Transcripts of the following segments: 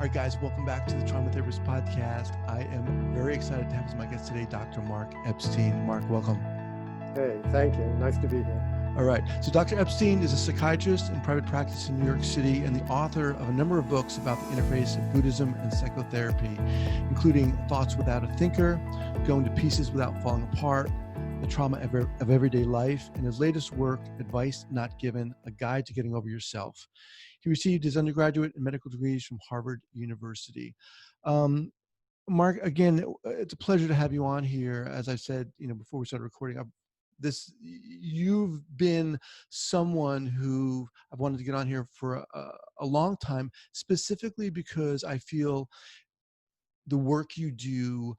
All right, guys, welcome back to the Trauma Therapist Podcast. I am very excited to have as my guest today, Dr. Mark Epstein. Mark, welcome. Hey, thank you. Nice to be here. All right. So Dr. Epstein is a psychiatrist in private practice in New York City and the author of a number of books about the interface of Buddhism and psychotherapy, including Thoughts Without a Thinker, Going to Pieces Without Falling Apart, The Trauma of Everyday Life, and his latest work, Advice Not Given, A Guide to Getting Over Yourself. He received his undergraduate and medical degrees from Harvard University. Mark, again, it's a pleasure to have you on here. As I said, before we started recording, you've been someone who I've wanted to get on here for a long time, specifically because I feel the work you do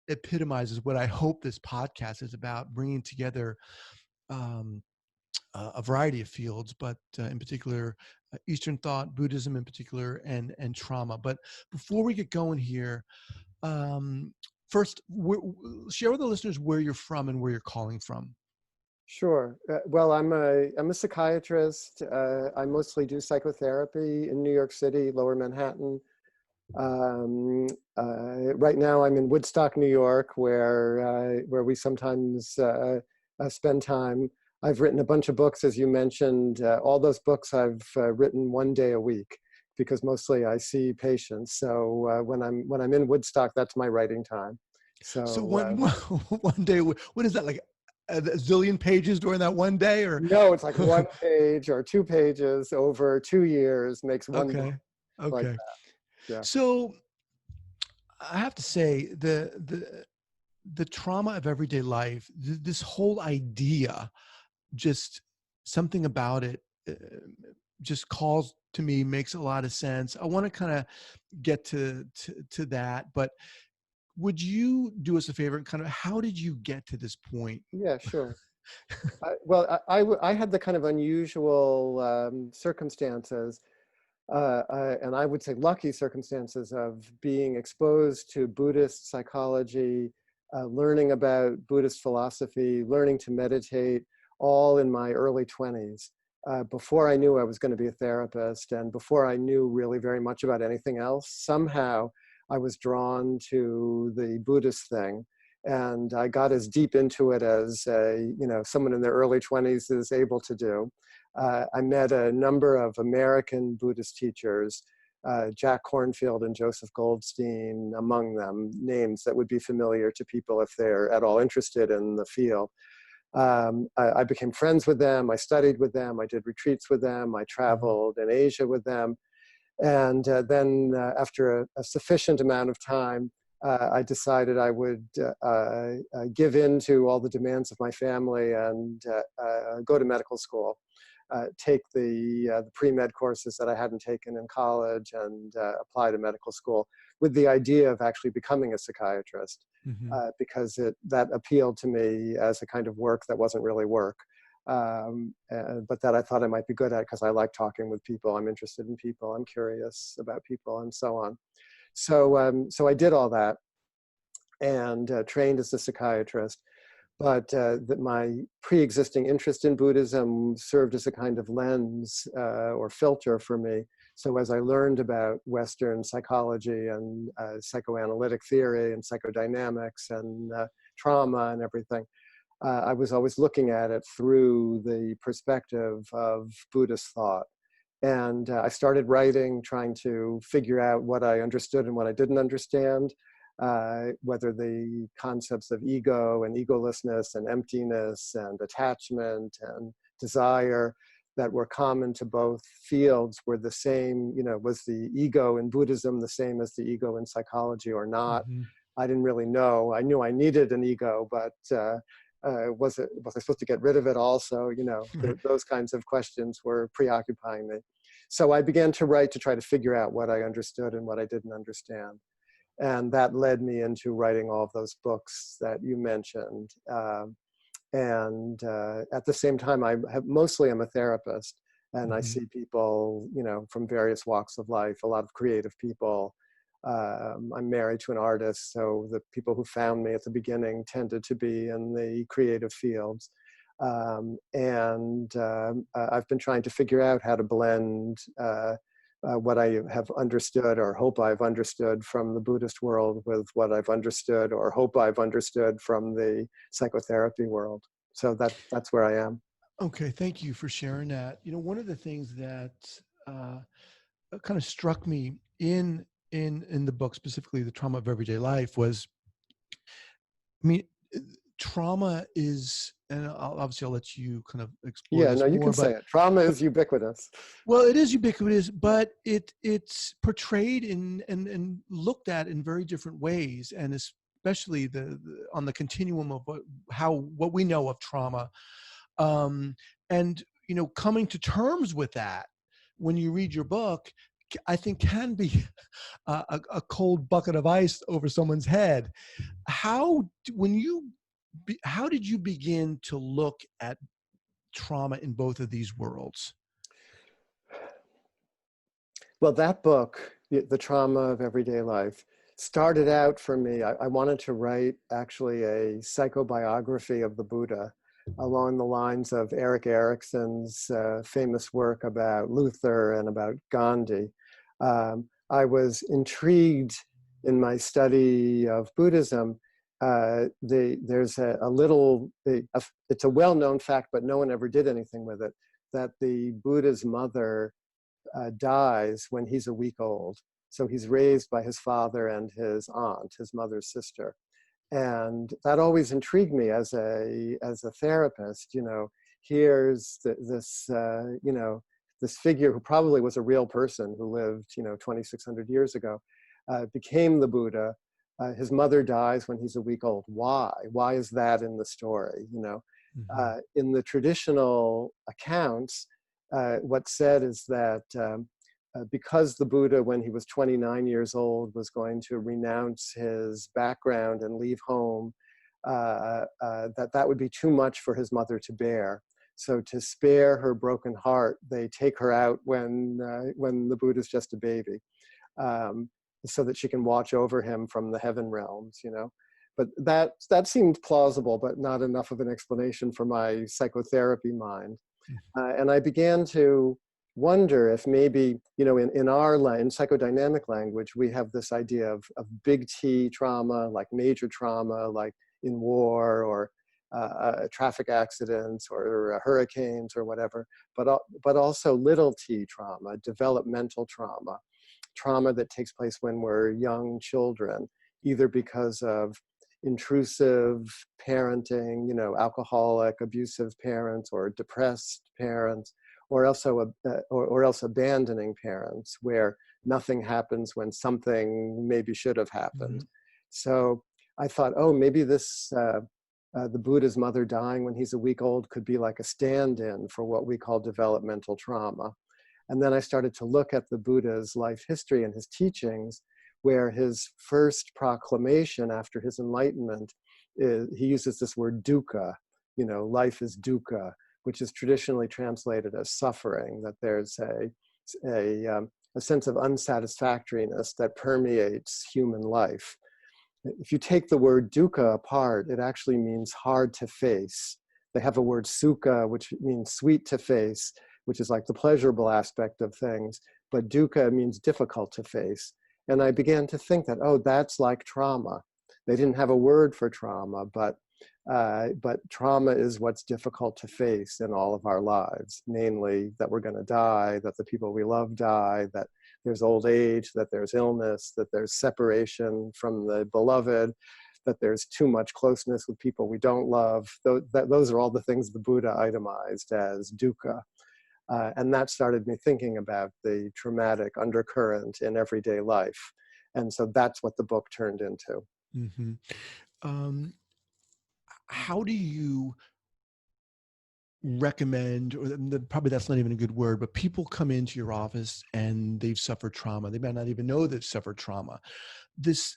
epitomizes what I hope this podcast is about, bringing together a variety of fields, but in particular, Eastern thought, Buddhism in particular, and trauma. But before we get going here, first, share with the listeners where you're from and where you're calling from. Sure. Well, I'm a psychiatrist. I mostly do psychotherapy in New York City, Lower Manhattan. Right now, I'm in Woodstock, New York, where we sometimes spend time. I've written a bunch of books, as you mentioned. All those books I've written one day a week, because mostly I see patients. So when I'm in Woodstock, that's my writing time. So one day, what is that, like a zillion pages during that one day, or? No, it's like one page or 2 pages over 2 years makes one book. Okay. Like that. Yeah. So I have to say the trauma of everyday life, this whole idea, just something about it just calls to me, makes a lot of sense. I want to kind of get to that, but would you do us a favor and kind of, how did you get to this point? Yeah, sure. I had the kind of unusual circumstances, and I would say lucky circumstances, of being exposed to Buddhist psychology, learning about Buddhist philosophy, learning to meditate, all in my early 20s, before I knew I was going to be a therapist, and before I knew really very much about anything else. Somehow I was drawn to the Buddhist thing, and I got as deep into it as someone in their early 20s is able to do. I met a number of American Buddhist teachers, Jack Kornfield and Joseph Goldstein among them, names that would be familiar to people if they're at all interested in the field. I became friends with them. I studied with them. I did retreats with them. I traveled in Asia with them. And then after a sufficient amount of time, I decided I would give in to all the demands of my family and go to medical school, take the pre-med courses that I hadn't taken in college, and apply to medical school with the idea of actually becoming a psychiatrist, because that appealed to me as a kind of work that wasn't really work, but that I thought I might be good at, because I like talking with people. I'm interested in people. I'm curious about people, and so on. So I did all that and trained as a psychiatrist. But my pre-existing interest in Buddhism served as a kind of lens or filter for me. So as I learned about Western psychology and psychoanalytic theory and psychodynamics and trauma and everything, I was always looking at it through the perspective of Buddhist thought. And I started writing, trying to figure out what I understood and what I didn't understand. Whether the concepts of ego and egolessness and emptiness and attachment and desire that were common to both fields were the same, was the ego in Buddhism the same as the ego in psychology or not? I didn't really know. I knew I needed an ego, but was I supposed to get rid of it also? Those kinds of questions were preoccupying me. So I began to write to try to figure out what I understood and what I didn't understand. And that led me into writing all of those books that you mentioned. And at the same time, I'm a therapist, and I see people, from various walks of life, a lot of creative people. I'm married to an artist, so the people who found me at the beginning tended to be in the creative fields. And I've been trying to figure out how to blend what I have understood or hope I've understood from the Buddhist world with what I've understood or hope I've understood from the psychotherapy world. So that's where I am. Okay, thank you for sharing that. One of the things that uh, kind of struck me in the book, specifically the trauma of everyday life, was, I mean, trauma is, and obviously I'll let you kind of explore Yeah, this no, you more, can say but it. Trauma is ubiquitous. well, it is ubiquitous, but it's portrayed and looked at in very different ways, and especially on the continuum of what we know of trauma, and coming to terms with that when you read your book, I think can be a cold bucket of ice over someone's head. How did you begin to look at trauma in both of these worlds? Well, that book, The Trauma of Everyday Life, started out for me. I wanted to write actually a psychobiography of the Buddha along the lines of Erik Erikson's famous work about Luther and about Gandhi. I was intrigued in my study of Buddhism. There's it's a well-known fact, but no one ever did anything with it, that the Buddha's mother dies when he's a week old. So he's raised by his father and his aunt, his mother's sister. And that always intrigued me as a therapist. Here's this figure who probably was a real person who lived 2,600 years ago, became the Buddha. His mother dies when he's a week old. Why is that in the story? Mm-hmm. In the traditional accounts, what's said is that because the Buddha, when he was 29 years old, was going to renounce his background and leave home, that would be too much for his mother to bear. So to spare her broken heart, they take her out when the Buddha's just a baby, so that she can watch over him from the heaven realms. But that seemed plausible, but not enough of an explanation for my psychotherapy mind. And I began to wonder if maybe, in psychodynamic language, we have this idea of big T trauma, like major trauma, like in war or traffic accidents or hurricanes or whatever, but also little t trauma, developmental trauma that takes place when we're young children, either because of intrusive parenting, alcoholic, abusive parents, or depressed parents, or else abandoning parents, where nothing happens when something maybe should have happened. Mm-hmm. So I thought, maybe this, the Buddha's mother dying when he's a week old could be like a stand-in for what we call developmental trauma. And then I started to look at the Buddha's life history and his teachings, where his first proclamation after his enlightenment, he uses this word dukkha, life is dukkha, which is traditionally translated as suffering, that there's a sense of unsatisfactoriness that permeates human life. If you take the word dukkha apart, it actually means hard to face. They have a word sukha, which means sweet to face, which is like the pleasurable aspect of things, but dukkha means difficult to face. And I began to think that, that's like trauma. They didn't have a word for trauma, but trauma is what's difficult to face in all of our lives, namely that we're going to die, that the people we love die, that there's old age, that there's illness, that there's separation from the beloved, that there's too much closeness with people we don't love. Those are all the things the Buddha itemized as dukkha. And that started me thinking about the traumatic undercurrent in everyday life. And so that's what the book turned into. Mm-hmm. How do you recommend, or probably that's not even a good word, but people come into your office and they've suffered trauma. They might not even know they've suffered trauma. This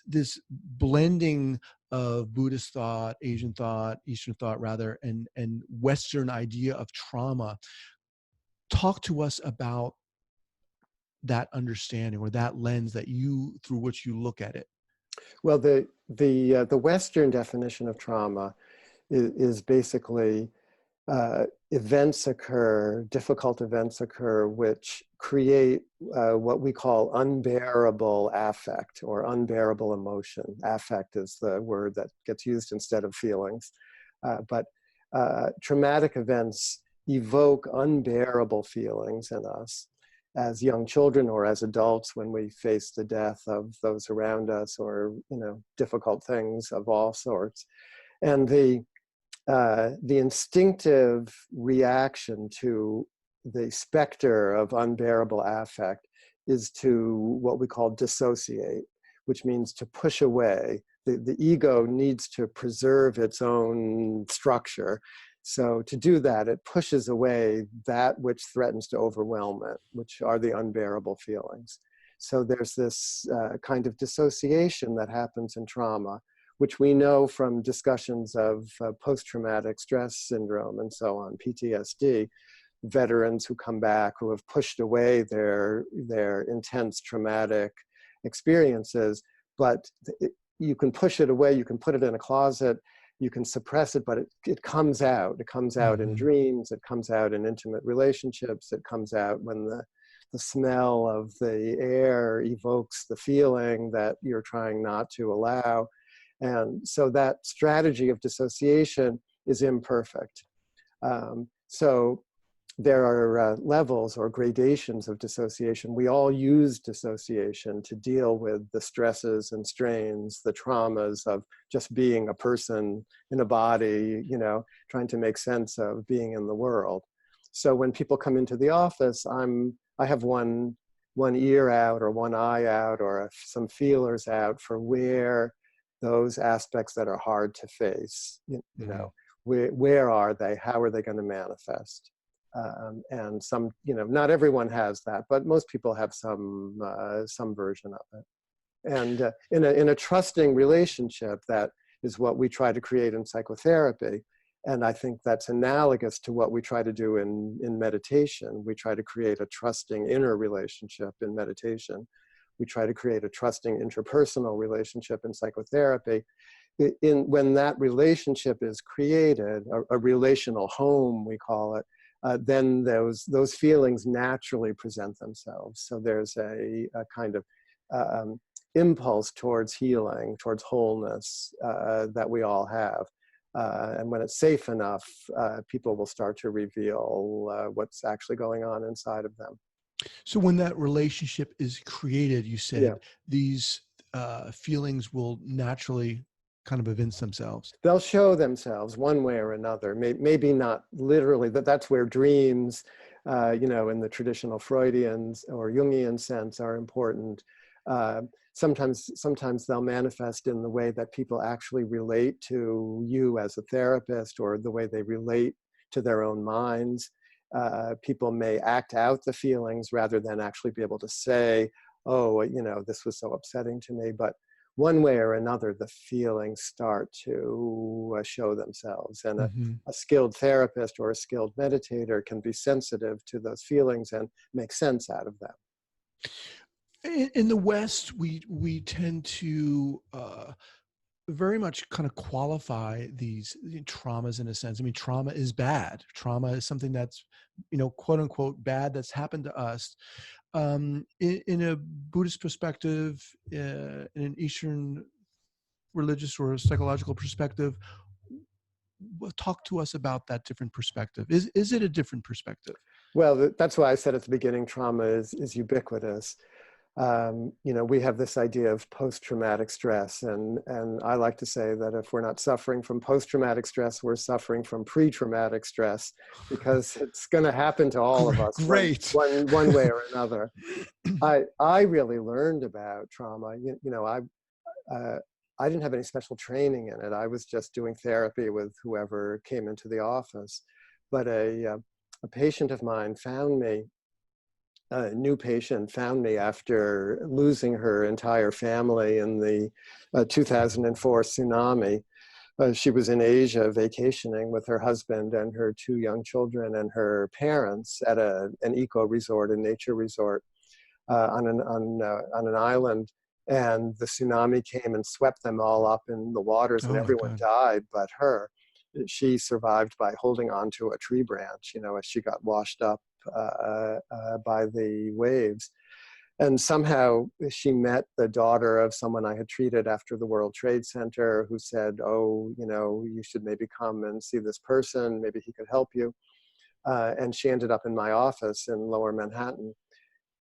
blending of Buddhist thought, Asian thought, Eastern thought rather, and Western idea of trauma. Talk to us about that understanding or that lens through which you look at it. Well, the Western definition of trauma is basically difficult events occur, which create what we call unbearable affect or unbearable emotion. Affect is the word that gets used instead of feelings. But traumatic events evoke unbearable feelings in us as young children or as adults when we face the death of those around us, or difficult things of all sorts. And the instinctive reaction to the specter of unbearable affect is to what we call dissociate, which means to push away. The ego needs to preserve its own structure. So to do that, it pushes away that which threatens to overwhelm it, which are the unbearable feelings. So there's this kind of dissociation that happens in trauma, which we know from discussions of post-traumatic stress syndrome and so on, PTSD, veterans who come back who have pushed away their intense traumatic experiences, but you can push it away, you can put it in a closet, you can suppress it, but it comes out. It comes out in dreams, it comes out in intimate relationships, it comes out when the smell of the air evokes the feeling that you're trying not to allow. And so that strategy of dissociation is imperfect. So there are levels or gradations of dissociation. We all use dissociation to deal with the stresses and strains, the traumas of just being a person in a body, trying to make sense of being in the world. So when people come into the office, I have one ear out or one eye out or some feelers out for where those aspects that are hard to face, where are they? How are they going to manifest? And some, not everyone has that, but most people have some version of it. And in a trusting relationship, that is what we try to create in psychotherapy. And I think that's analogous to what we try to do in meditation. We try to create a trusting inner relationship in meditation. We try to create a trusting interpersonal relationship in psychotherapy. When that relationship is created, a relational home, we call it, then those feelings naturally present themselves. So there's a kind of impulse towards healing, towards wholeness that we all have. And when it's safe enough, people will start to reveal what's actually going on inside of them. So when that relationship is created, you said these feelings will naturally kind of evince themselves. They'll show themselves one way or another. Maybe not literally, but that's where dreams, in the traditional Freudian or Jungian sense, are important. Sometimes they'll manifest in the way that people actually relate to you as a therapist, or the way they relate to their own minds. People may act out the feelings rather than actually be able to say, oh, this was so upsetting to me. But one way or another, the feelings start to show themselves. And a skilled therapist or a skilled meditator can be sensitive to those feelings and make sense out of them. In the West, we tend to very much kind of qualify these traumas in a sense. I mean, trauma is bad. Trauma is something that's, quote unquote, bad that's happened to us. In a Buddhist perspective, in an Eastern religious or psychological perspective, talk to us about that different perspective. Is it a different perspective? Well, that's why I said at the beginning, trauma is ubiquitous. We have this idea of post-traumatic stress, and I like to say that if we're not suffering from post-traumatic stress, we're suffering from pre-traumatic stress, because it's going to happen to all of us. Great. one way or another. I really learned about trauma. I didn't have any special training in it. I was just doing therapy with whoever came into the office. But a patient of mine found me. A new patient found me after losing her entire family in the 2004 tsunami. She was in Asia vacationing with her husband and her 2 young children and her parents at an eco resort, a nature resort on an island. And the tsunami came and swept them all up in the waters, and everyone died but her. She survived by holding onto a tree branch, as she got washed up by the waves. And somehow she met the daughter of someone I had treated after the World Trade Center, who said, oh, you should maybe come and see this person, maybe he could help you. And she ended up in my office in Lower Manhattan.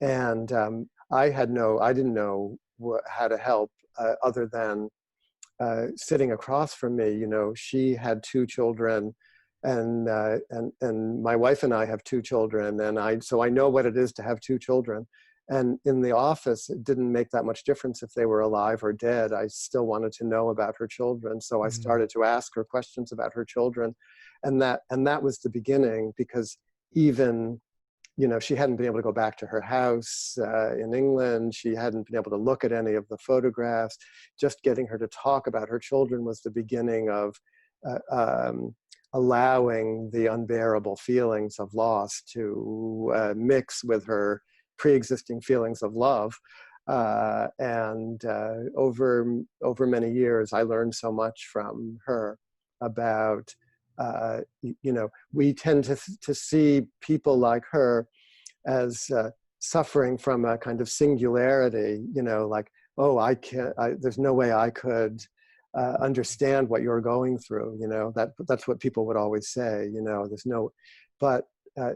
And I didn't know how to help other than sitting across from me. She had 2 children, and my wife and I have 2 children, and so I know what it is to have 2 children. And in the office, it didn't make that much difference if they were alive or dead. I still wanted to know about her children, so I started to ask her questions about her children, and that was the beginning, because even she hadn't been able to go back to her house in England. She hadn't been able to look at any of the photographs. Just getting her to talk about her children was the beginning of allowing the unbearable feelings of loss to mix with her pre-existing feelings of love. And over many years, I learned so much from her about we tend to see people like her as suffering from a kind of singularity, like, oh, there's no way I could understand what you're going through, that's what people would always say, but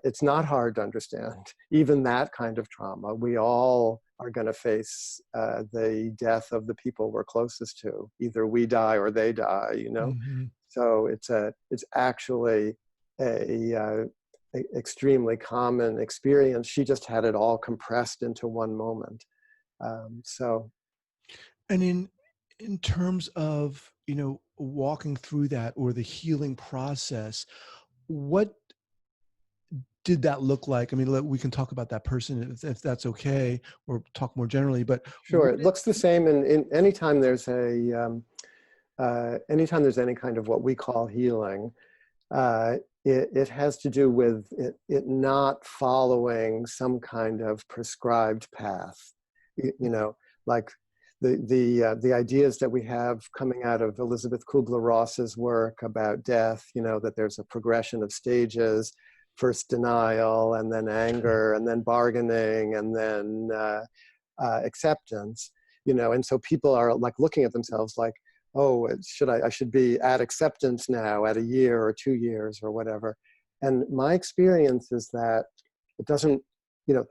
it's not hard to understand. Even that kind of trauma, we all are going to face the death of the people we're closest to. Either we die or they die, Mm-hmm. So it's actually a extremely common experience. She just had it all compressed into one moment. And in terms of walking through that, or the healing process, what did that look like? I mean, we can talk about that person if that's okay, or talk more generally. But sure, it looks the same in anytime there's anytime there's any kind of what we call healing. It has to do with it not following some kind of prescribed path. Like the ideas that we have coming out of Elizabeth Kubler-Ross's work about death, that there's a progression of stages: first denial, and then anger, and then bargaining, and then acceptance. And so people are like looking at themselves like, oh, I should be at acceptance now at a year or 2 years or whatever. And my experience is that it doesn't,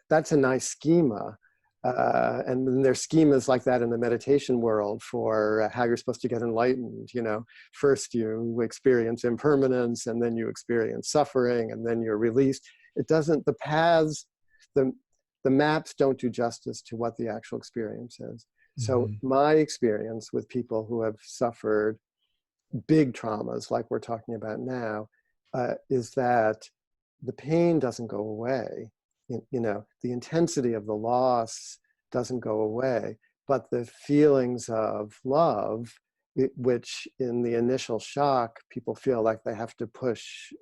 that's a nice schema. And then there's schemas like that in the meditation world for how you're supposed to get enlightened. First you experience impermanence, and then you experience suffering, and then you're released. It doesn't, the paths, the maps don't do justice to what the actual experience is. So my experience with people who have suffered big traumas like we're talking about now is that the pain doesn't go away. The intensity of the loss doesn't go away, but the feelings of love, which in the initial shock, people feel like they have to push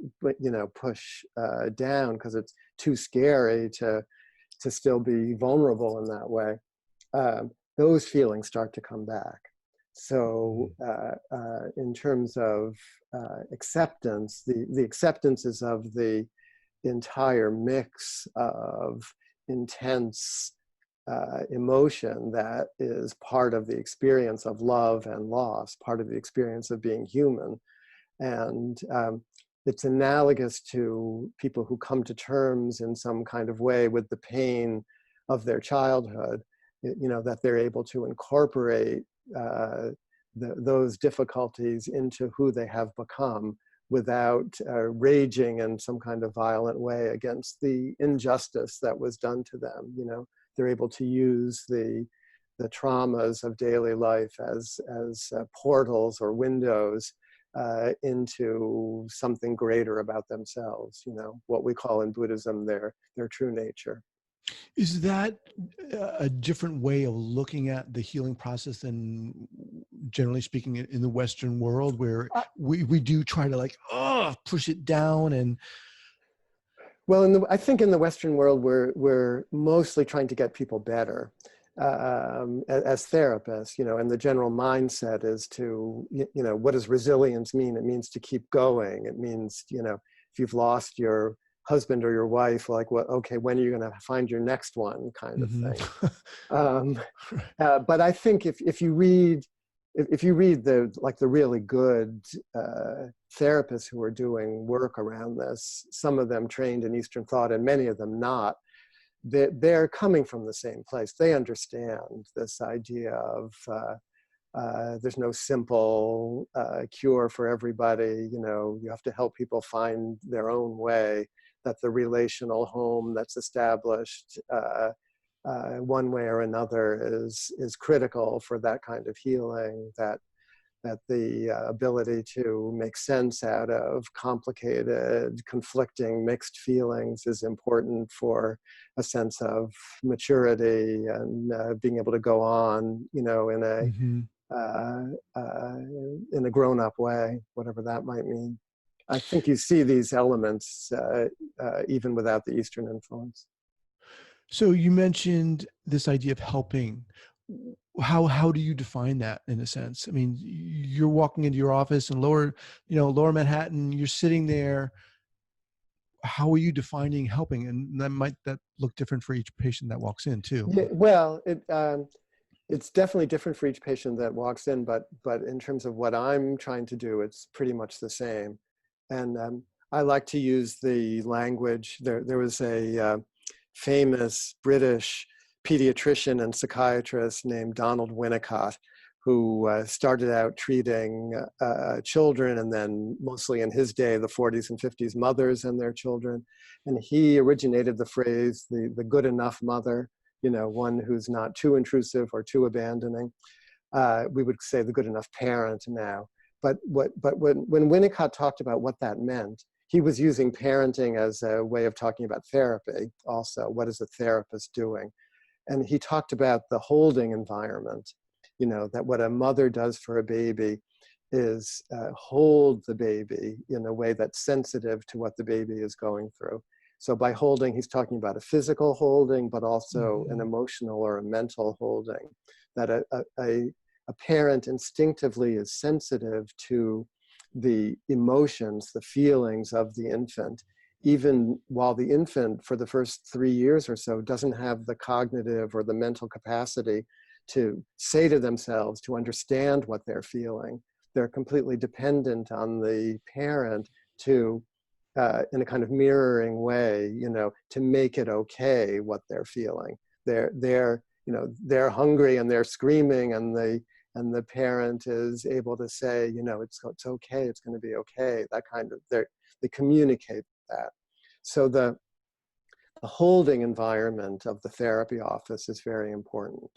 down because it's too scary to still be vulnerable in that way. Those feelings start to come back. So in terms of acceptance, the acceptance is of the entire mix of intense emotion that is part of the experience of love and loss, part of the experience of being human. And it's analogous to people who come to terms in some kind of way with the pain of their childhood, that they're able to incorporate those difficulties into who they have become without raging in some kind of violent way against the injustice that was done to them. They're able to use the traumas of daily life as portals or windows into something greater about themselves, what we call in Buddhism their true nature. Is that a different way of looking at the healing process than, generally speaking, in the Western world, where we do try to push it down? And well, I think in the Western world we're mostly trying to get people better as therapists, and the general mindset is to, what does resilience mean? It means to keep going. It means, if you've lost your husband or your wife, like, what, okay, when are you going to find your next one, kind of Hmm. thing. Um, but I think if you read, if you read the, like, the really good therapists who are doing work around this, some of them trained in Eastern thought and many of them not, they're coming from the same place. They understand this idea of there's no simple cure for everybody. You know, you have to help people find their own way, that the relational home that's established one way or another is critical for that kind of healing, that the ability to make sense out of complicated, conflicting, mixed feelings is important for a sense of maturity and being able to go on, you know, Hmm. uh, in a grown-up way, whatever that might mean. I think you see these elements even without the Eastern influence. So you mentioned this idea of helping. How do you define that in a sense? I mean, you're walking into your office in lower Manhattan, you're sitting there. How are you defining helping? And that look different for each patient that walks in too. Yeah, well, it's definitely different for each patient that walks in, but in terms of what I'm trying to do, it's pretty much the same. And I like to use the language. There was a famous British pediatrician and psychiatrist named Donald Winnicott, who started out treating children, and then mostly in his day, the 40s and 50s, mothers and their children. And he originated the phrase, the good enough mother, you know, one who's not too intrusive or too abandoning. We would say the good enough parent now. But when Winnicott talked about what that meant, he was using parenting as a way of talking about therapy also. What is a therapist doing? And he talked about the holding environment, you know, that what a mother does for a baby is hold the baby in a way that's sensitive to what the baby is going through. So by holding, he's talking about a physical holding, but also an emotional or a mental holding, that a parent instinctively is sensitive to the emotions, the feelings of the infant, even while the infant for the first 3 years or so doesn't have the cognitive or the mental capacity to say to themselves, to understand what they're feeling. They're completely dependent on the parent to, in a kind of mirroring way, you know, to make it okay what they're feeling. You know, they're hungry and they're screaming, and the parent is able to say, you know, it's okay, it's going to be okay. That kind of, they communicate that. So the holding environment of the therapy office is very important.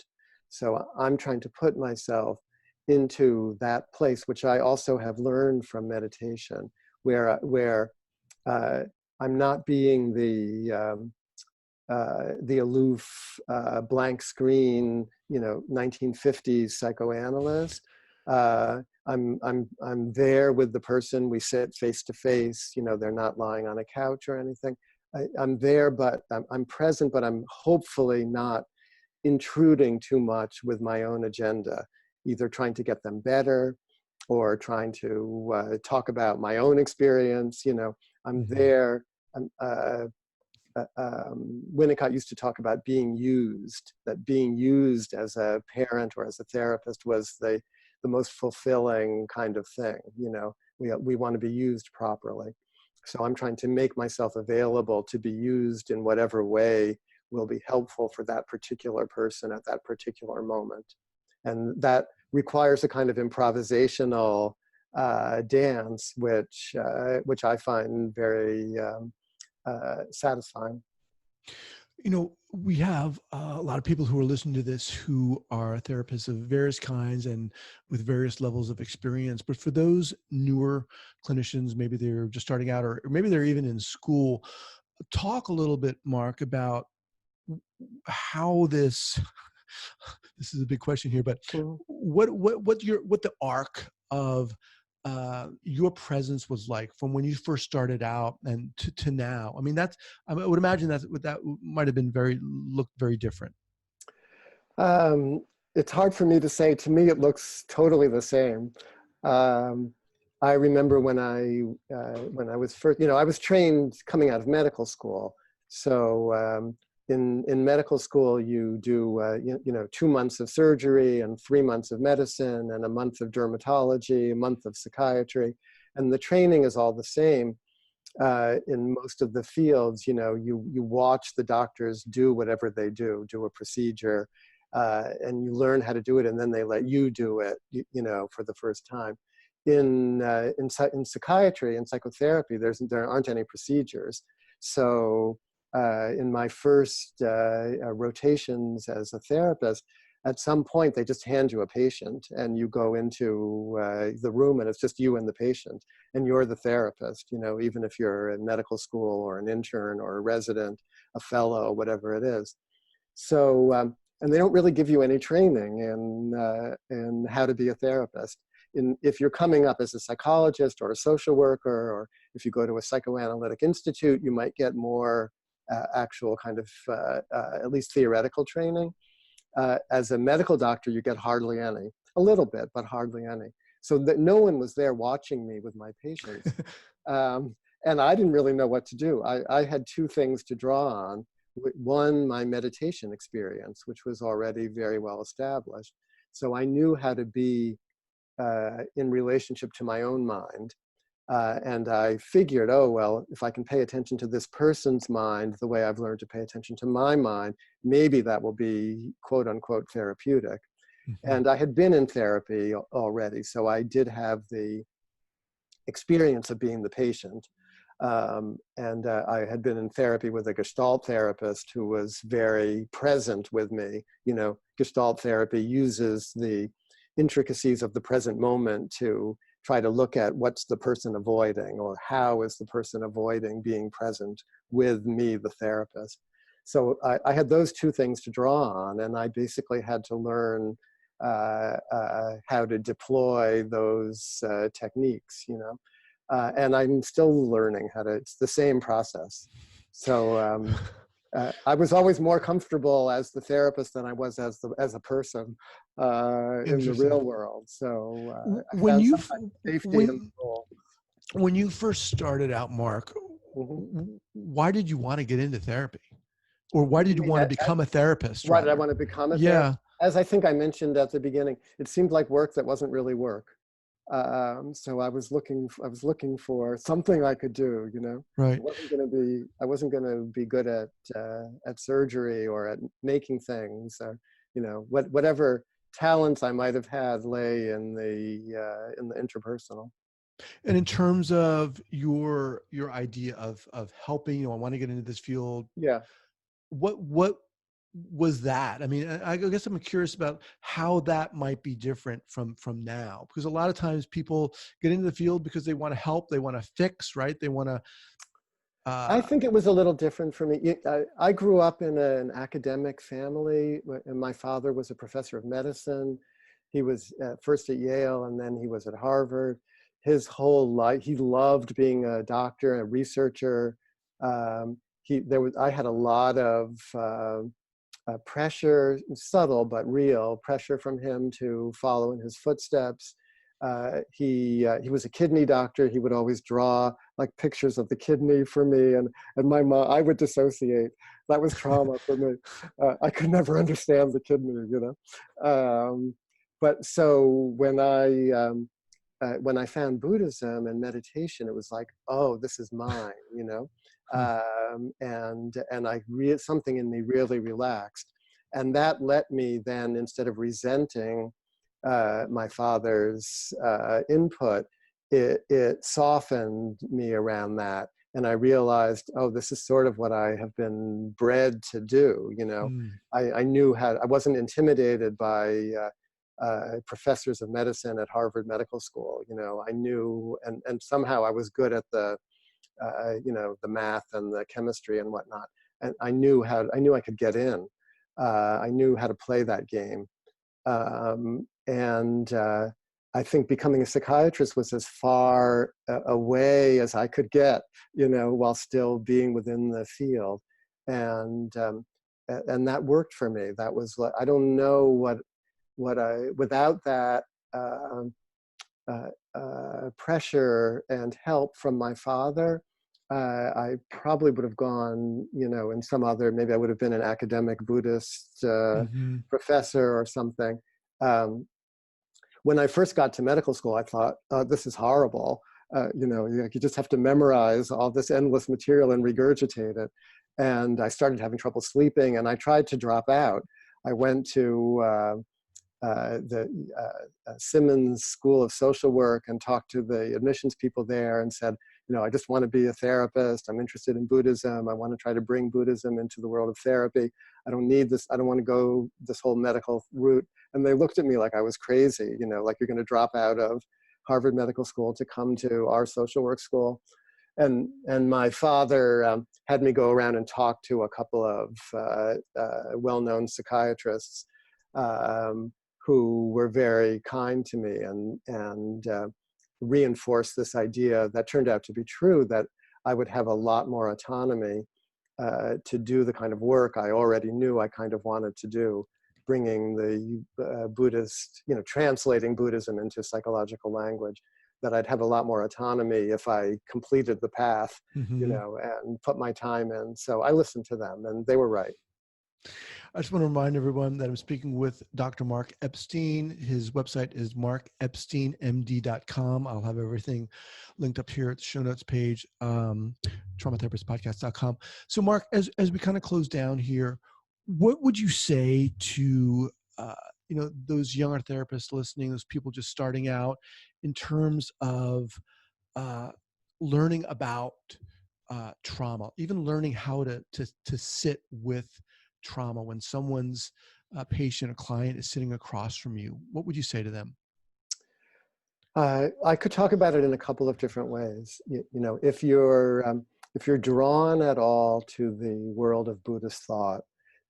So I'm trying to put myself into that place, which I also have learned from meditation, where I'm not being the aloof, blank screen, you know, 1950s psychoanalyst. I'm there with the person. We sit face to face. You know, they're not lying on a couch or anything. I'm there, but I'm present, but I'm hopefully not intruding too much with my own agenda, either trying to get them better or trying to talk about my own experience. You know, I'm there. Winnicott used to talk about being used, that being used as a parent or as a therapist was the most fulfilling kind of thing. You know, we want to be used properly. So I'm trying to make myself available to be used in whatever way will be helpful for that particular person at that particular moment. And that requires a kind of improvisational dance, which I find very satisfying. You know, we have a lot of people who are listening to this who are therapists of various kinds and with various levels of experience. But for those newer clinicians, maybe they're just starting out, or maybe they're even in school, talk a little bit, Mark, about how this is a big question here, but what the arc of your presence was like from when you first started out and to now. I mean, I would imagine that might have been looked very different. It's hard for me to say. To me, it looks totally the same. Um, I remember when I was first, I was trained coming out of medical school. So in medical school, you do 2 months of surgery and 3 months of medicine and a month of dermatology, a month of psychiatry, and the training is all the same. In most of the fields, you watch the doctors do whatever they do a procedure, and you learn how to do it, and then they let you do it, for the first time. In psychiatry and psychotherapy, there aren't any procedures. So in my first rotations as a therapist, at some point they just hand you a patient, and you go into the room, and it's just you and the patient, and you're the therapist. Even if you're in medical school or an intern or a resident, a fellow, whatever it is. So and they don't really give you any training in how to be a therapist. If you're coming up as a psychologist or a social worker, or if you go to a psychoanalytic institute, you might get more actual kind of at least theoretical training. As a medical doctor, you get hardly any, a little bit, but hardly any. So that no one was there watching me with my patients. And I didn't really know what to do. I had two things to draw on. One, my meditation experience, which was already very well established. So I knew how to be in relationship to my own mind. And I figured, oh, well, if I can pay attention to this person's mind the way I've learned to pay attention to my mind, maybe that will be quote unquote therapeutic. Mm-hmm. And I had been in therapy already, so I did have the experience of being the patient. And I had been in therapy with a Gestalt therapist who was very present with me. Gestalt therapy uses the intricacies of the present moment to try to look at what's the person avoiding, or how is the person avoiding being present with me, the therapist. So I had those two things to draw on, and I basically had to learn how to deploy those techniques, and I'm still learning how to, it's the same process. So I was always more comfortable as the therapist than I was as a person in the real world. So when you first started out, Mark, mm-hmm. why did you want to get into therapy, or why did you want to become a therapist? Why did I want to become a therapist? As I think I mentioned at the beginning, it seemed like work that wasn't really work. So I was looking for something I could do, Right. I wasn't going to be good at surgery or at making things, whatever talents I might have had lay in the interpersonal. And in terms of your idea of helping, I want to get into this field. Yeah. What was that? I mean, I guess I'm curious about how that might be different from now, because a lot of times people get into the field because they want to help, they want to fix, right? They want to. I think it was a little different for me. I grew up in an academic family, and my father was a professor of medicine. He was first at Yale, and then he was at Harvard. His whole life, he loved being a doctor and a researcher. I had a lot of pressure, subtle but real pressure from him to follow in his footsteps. He was a kidney doctor. He would always draw like pictures of the kidney for me, and my mom, I would dissociate. That was trauma for me. I could never understand the kidney, but so when I found Buddhism and meditation, it was like, oh, this is mine, and something in me really relaxed. And that let me then, instead of resenting my father's input, it softened me around that. And I realized, oh, this is sort of what I have been bred to do, I knew how, I wasn't intimidated by professors of medicine at Harvard Medical School. I knew, and somehow I was good at the math and the chemistry and whatnot. And I knew I could get in. I knew how to play that game. I think becoming a psychiatrist was as far away as I could get, while still being within the field. And that worked for me. That was, I don't know without that pressure and help from my father, I probably would have gone, in some other, maybe I would have been an academic Buddhist Hmm. professor or something. When I first got to medical school, I thought, this is horrible. You just have to memorize all this endless material and regurgitate it. And I started having trouble sleeping, and I tried to drop out. I went to the Simmons School of Social Work and talked to the admissions people there and said, I just want to be a therapist. I'm interested in Buddhism. I want to try to bring Buddhism into the world of therapy. I don't need this. I don't want to go this whole medical route. And they looked at me like I was crazy, like you're going to drop out of Harvard Medical School to come to our social work school. And my father had me go around and talk to a couple of well-known psychiatrists who were very kind to me and reinforced this idea that turned out to be true, that I would have a lot more autonomy to do the kind of work I already knew I kind of wanted to do, bringing the Buddhist, translating Buddhism into psychological language, that I'd have a lot more autonomy if I completed the path, Hmm. and put my time in. So I listened to them, and they were right. I just want to remind everyone that I'm speaking with Dr. Mark Epstein. His website is markepsteinmd.com. I'll have everything linked up here at the show notes page, traumatherapistpodcast.com. So Mark, as we kind of close down here, what would you say to those younger therapists listening, those people just starting out, in terms of learning about trauma, even learning how to sit with trauma when someone's patient or client is sitting across from you? What would you say to them? I could talk about it in a couple of different ways. If you're drawn at all to the world of Buddhist thought,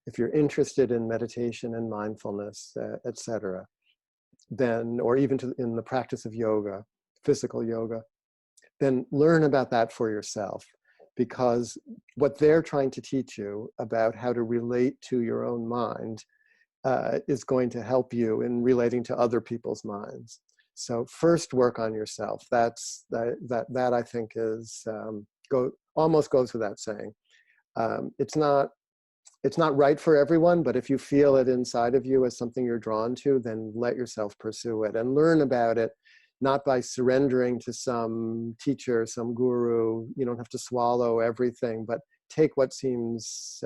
if you're interested in meditation and mindfulness, etc., then, or even in the practice of yoga, physical yoga, then learn about that for yourself. Because what they're trying to teach you about how to relate to your own mind is going to help you in relating to other people's minds. So first, work on yourself. That I think is almost goes without saying. It's not right for everyone, but if you feel it inside of you as something you're drawn to, then let yourself pursue it and learn about it. Not by surrendering to some teacher, some guru. You don't have to swallow everything, but take what seems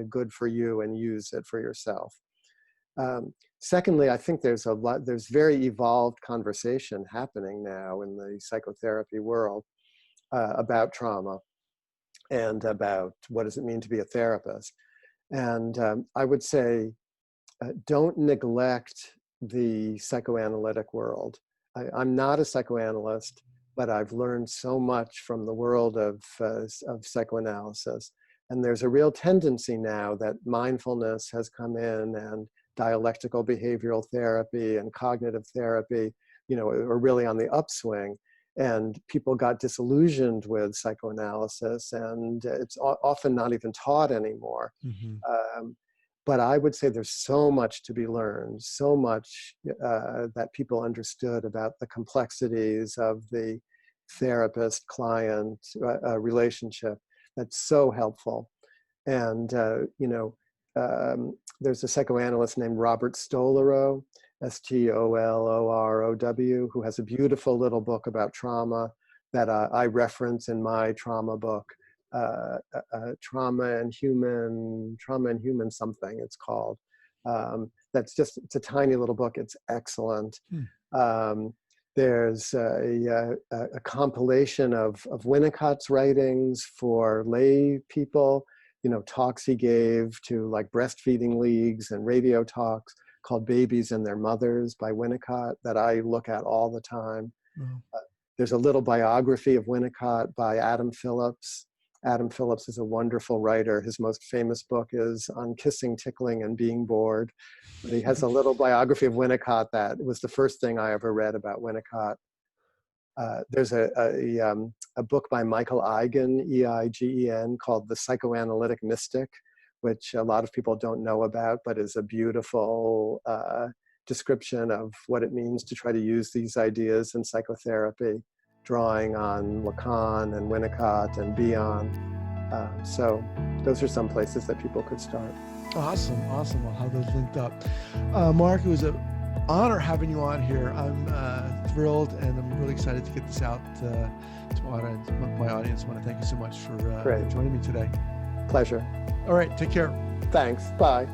good for you and use it for yourself. Secondly, I think there's very evolved conversation happening now in the psychotherapy world about trauma and about what does it mean to be a therapist. And I would say, don't neglect the psychoanalytic world. I'm not a psychoanalyst, but I've learned so much from the world of psychoanalysis. And there's a real tendency now that mindfulness has come in, and dialectical behavioral therapy and cognitive therapy, are really on the upswing. And people got disillusioned with psychoanalysis, and it's often not even taught anymore. Mm-hmm. But I would say there's so much to be learned, so much that people understood about the complexities of the therapist-client relationship. That's so helpful. And, there's a psychoanalyst named Robert Stolorow, Stolorow, who has a beautiful little book about trauma that I reference in my trauma book. Trauma and human something it's called. It's a tiny little book. It's excellent. There's a compilation of Winnicott's writings for lay people, talks he gave to like breastfeeding leagues and radio talks, called Babies and Their Mothers by Winnicott, that I look at all the time. There's a little biography of Winnicott by Adam Phillips. Adam Phillips is a wonderful writer. His most famous book is On Kissing, Tickling, and Being Bored. But he has a little biography of Winnicott that was the first thing I ever read about Winnicott. There's a book by Michael Eigen, E-I-G-E-N, called The Psychoanalytic Mystic, which a lot of people don't know about, but is a beautiful description of what it means to try to use these ideas in psychotherapy, drawing on Lacan and Winnicott and Bion. So those are some places that people could start. Awesome. I'll have those linked up. Mark, it was an honor having you on here. I'm thrilled, and I'm really excited to get this out to my audience. I want to thank you so much for joining me today. Pleasure. All right, take care. Thanks. Bye.